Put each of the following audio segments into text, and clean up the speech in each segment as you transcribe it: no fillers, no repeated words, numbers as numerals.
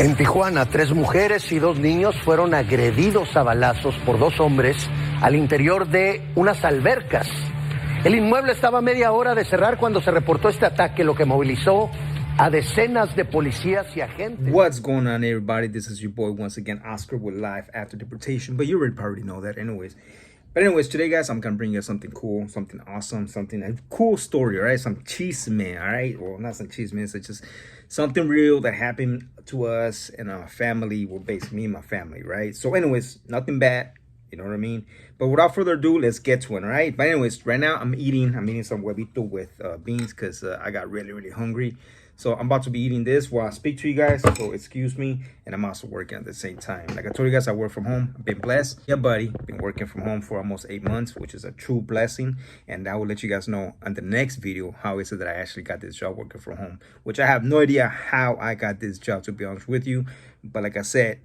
En Tijuana, 3 mujeres y 2 niños fueron agredidos a balazos por 2 hombres al interior de unas albercas. El inmueble estaba a media hora de cerrar cuando se reportó este ataque, lo que movilizó a decenas de policías y agentes. What's going on, everybody? This is your boy once again, Oscar, with Life After Deportation. But you already know that anyways. Today, guys, I'm gonna bring you something cool, something awesome, a cool story, all right? Some chisme, all right? Well, not some chisme, it's just something real that happened to us and our family. Well, basically me and my family, right? So anyways, nothing bad, you know what I mean? But without further ado, let's get to it, all right? But anyways, right now I'm eating some huevito with beans because I got really hungry. So I'm about to be eating this while I speak to you guys, so excuse me. And I'm also working at the same time. Like I told you guys, I work from home. I've been blessed. Yeah, buddy. Been working from home for almost 8 months, which is a true blessing. And I will let you guys know on the next video how is it that I actually got this job working from home, which I have no idea how I got this job, to be honest with you. But like I said,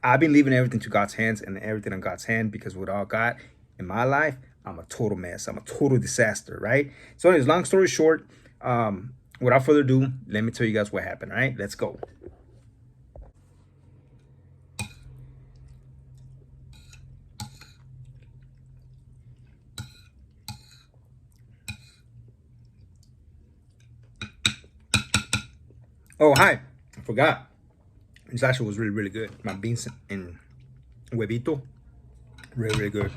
I've been leaving everything to God's hands and everything on God's hand, because without God in my life, I'm a total mess. I'm a total disaster, right? So anyways, long story short, without further ado, let me tell you guys what happened, all right? Let's go. Oh, hi. I forgot. This actually was really good. My beans and huevito, really good.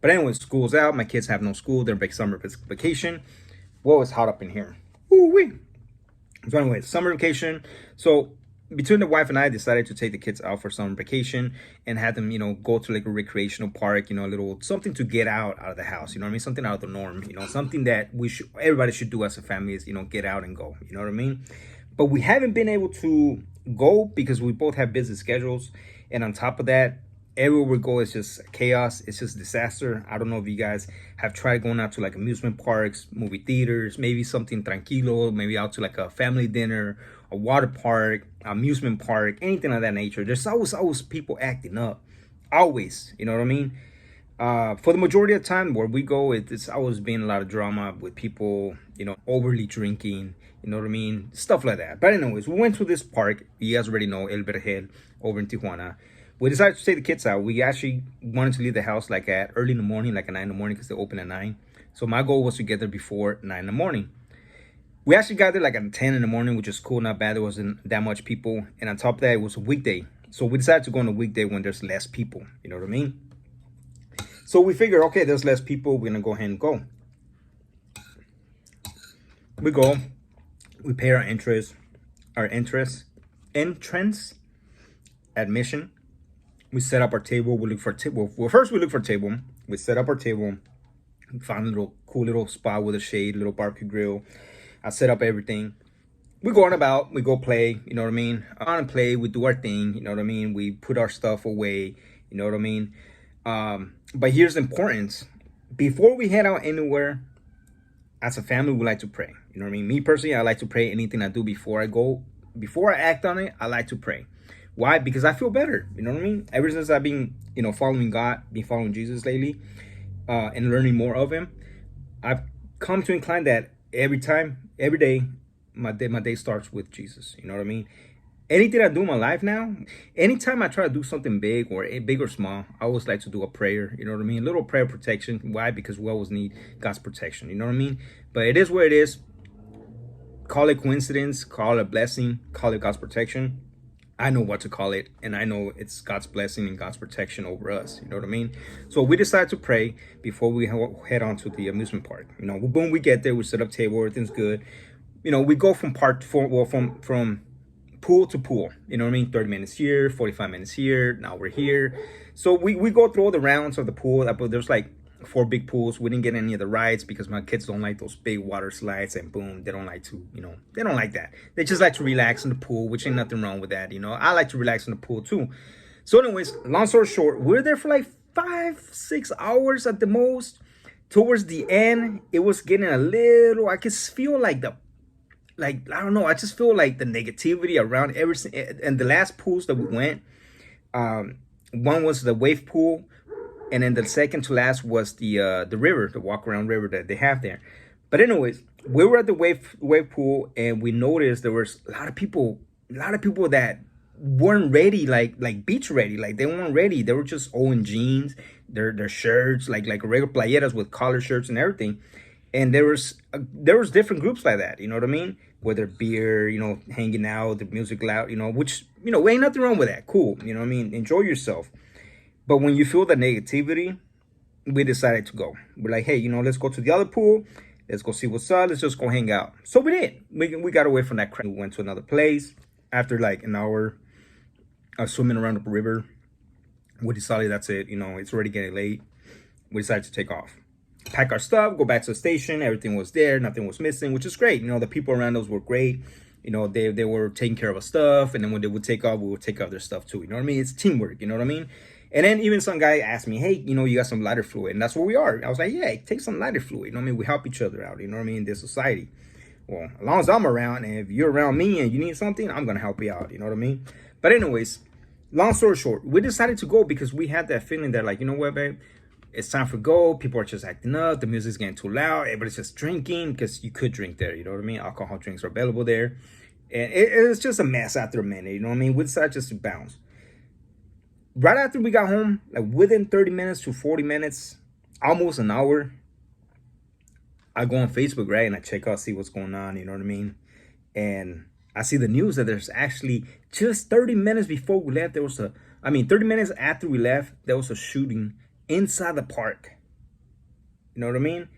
But anyways, school's out. My kids have no school. They're summer vacation. Whoa, it's hot up in here. Ooh-wee. So anyway, summer vacation. So between the wife and I decided to take the kids out for summer vacation and had them, go to like a recreational park, a little something to get out of the house, you know what I mean? Something out of the norm, something that everybody should do as a family is, get out and go, you know what I mean? But we haven't been able to go because we both have busy schedules. And on top of that, everywhere we go is just chaos. It's just disaster. I don't know if you guys have tried going out to like amusement parks, movie theaters, maybe something tranquilo, maybe out to like a family dinner, a water park, amusement park, anything of that nature. There's always people acting up. Always, you know what I mean? For the majority of the time where we go, it's always been a lot of drama with people, overly drinking, you know what I mean? Stuff like that. But anyways, we went to this park. You guys already know, El Vergel, over in Tijuana. We decided to take the kids out. We actually wanted to leave the house like at early in the morning, like at 9 in the morning, because they open at 9. So my goal was to get there before 9 in the morning. We actually got there like at 10 in the morning, which is cool, not bad. There wasn't that much people. And on top of that, it was a weekday. So we decided to go on a weekday when there's less people. You know what I mean? So we figured, okay, there's less people. We're going to go ahead and go. We go. We pay our entrance admission. We set up our table. We look for a table. Well, first we look for a table. We set up our table. We found a cool little spot with a shade, little barbecue grill. I set up everything. We go on about. We go play. You know what I mean? On and play. We do our thing. You know what I mean? We put our stuff away. You know what I mean? But here's the importance. Before we head out anywhere, as a family, we like to pray. You know what I mean? Me personally, I like to pray. Anything I do before I go, before I act on it, I like to pray. Why? Because I feel better. You know what I mean? Ever since I've been, following God, been following Jesus lately, and learning more of him, I've come to incline that every day, my day starts with Jesus. You know what I mean? Anything I do in my life now, anytime I try to do something big or small, I always like to do a prayer. You know what I mean? A little prayer protection. Why? Because we always need God's protection. You know what I mean? But it is what it is. Call it coincidence, call it blessing, call it God's protection. I know what to call it, and I know it's God's blessing and God's protection over us. You know what I mean? So we decided to pray before we head on to the amusement park. Boom, we get there, we set up table, everything's good. We go from from pool to pool. You know what I mean? 30 minutes here, 45 minutes here. Now we're here. So we go through all the rounds of the pool. There's like 4 big pools. We didn't get any of the rides because my kids don't like those big water slides, and boom, they don't like to, they don't like that. They just like to relax in the pool, which ain't nothing wrong with that. I like to relax in the pool too. So anyways, long story short, we're there for like 5-6 hours at the most. Towards the end, it was getting a little, I could feel like I don't know, I just feel like the negativity around everything. And the last pools that we went, one was the wave pool, and then the second to last was the river, the walk around river that they have there. But anyways, we were at the wave pool, and we noticed there was a lot of people a lot of people that weren't ready, like beach ready, like they weren't ready. They were just all in jeans, their shirts, like regular playeras with collar shirts and everything. And there was different groups like that, you know what I mean? Whether beer, you know, hanging out, the music loud, you know, which, you know, ain't nothing wrong with that. Cool, you know what I mean? Enjoy yourself. But when you feel the negativity, we decided to go. We're like, hey, you know, let's go to the other pool. Let's go see what's up. Let's just go hang out. So we did. We got away from that crowd. We went to another place. After like an hour of swimming around the river, we decided that's it. You know, it's already getting late. We decided to take off. Pack our stuff, go back to the station. Everything was there. Nothing was missing, which is great. You know, the people around us were great. You know, they were taking care of our stuff. And then when they would take off, we would take off their stuff too. You know what I mean? It's teamwork. You know what I mean? And then even some guy asked me, hey, you know, you got some lighter fluid. And that's where we are. I was like, yeah, take some lighter fluid. You know what I mean? We help each other out. You know what I mean? In this society. Well, as long as I'm around, and if you're around me and you need something, I'm going to help you out. You know what I mean? But anyways, long story short, we decided to go because we had that feeling that, like, you know what, babe? It's time for go. People are just acting up. The music's getting too loud. Everybody's just drinking, because you could drink there. You know what I mean? Alcohol drinks are available there. And it's just a mess after a minute. You know what I mean? We decided just to bounce. Right after we got home, like within 30 minutes to 40 minutes, almost an hour, I go on Facebook, right? And I check out, see what's going on, you know what I mean? And I see the news that there's actually just 30 minutes before we left, 30 minutes after we left, there was a shooting inside the park. You know what I mean?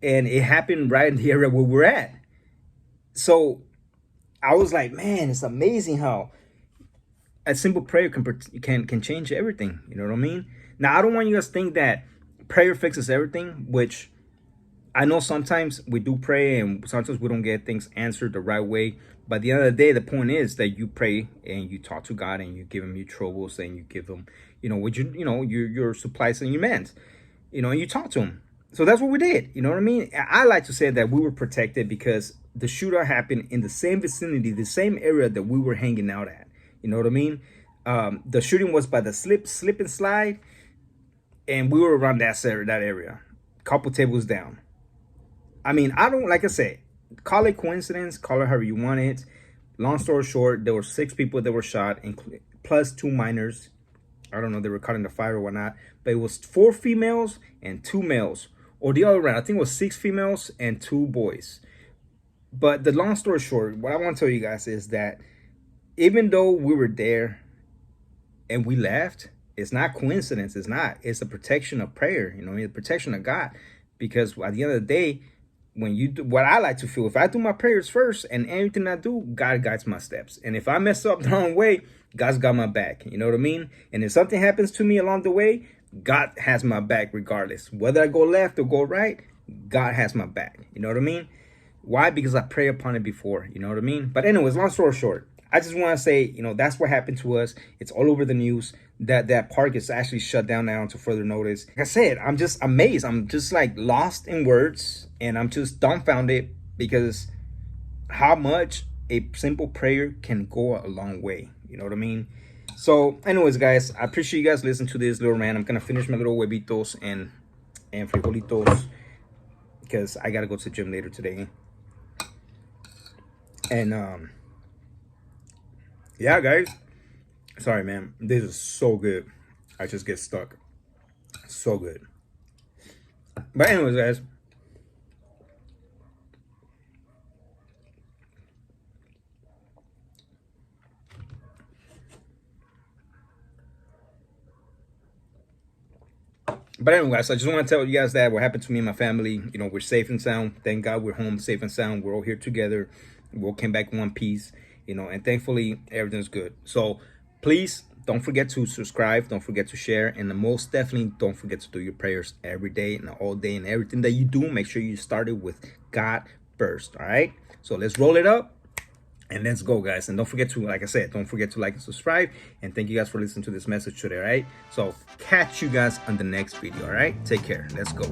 And it happened right in the area where we're at. So I was like, man, it's amazing how a simple prayer can change everything. You know what I mean? Now, I don't want you guys to think that prayer fixes everything, which I know sometimes we do pray and sometimes we don't get things answered the right way. But at the end of the day, the point is that you pray and you talk to God and you give him your troubles and you give him, you know, your supplies and your demands, you know, and you talk to him. So that's what we did. You know what I mean? I like to say that we were protected because the shootout happened in the same vicinity, the same area that we were hanging out at. You know what I mean? The shooting was by the slip and slide, and we were around that area, couple tables down. I mean, like I said, call it coincidence, call it however you want it. Long story short, there were 6 people that were shot, plus 2 minors. I don't know, they were caught in the fire or whatnot, but it was 4 females and 2 males, or the other way around. I think it was 6 females and 2 boys. But the long story short, what I want to tell you guys is that even though we were there and we left, it's not coincidence. It's not. It's the protection of prayer, you know, the protection of God. Because at the end of the day, when you do what I like to feel, if I do my prayers first and everything I do, God guides my steps. And if I mess up the wrong way, God's got my back. You know what I mean? And if something happens to me along the way, God has my back regardless. Whether I go left or go right, God has my back. You know what I mean? Why? Because I pray upon it before. You know what I mean? But anyways, long story short, I just want to say, you know, that's what happened to us. It's all over the news that park is actually shut down now until further notice. Like I said, I'm just amazed. I'm just like lost in words, and I'm just dumbfounded because how much a simple prayer can go a long way. You know what I mean? So anyways, guys, I appreciate you guys listening to this little rant. I'm going to finish my little huevitos and frijolitos because I got to go to the gym later today. And, yeah, guys, sorry, man, this is so good. I just get stuck. So good. But anyways, guys, I just want to tell you guys that what happened to me and my family, you know, we're safe and sound. Thank God we're home safe and sound. We're all here together. We all came back in one piece, you know, and thankfully everything's good. So please don't forget to subscribe. Don't forget to share. And most definitely don't forget to do your prayers every day and all day, and everything that you do, make sure you start it with God first. All right. So let's roll it up. And let's go, guys. And don't forget to, like I said, don't forget to like and subscribe. And thank you guys for listening to this message today, all right? So catch you guys on the next video, all right? Take care. Let's go.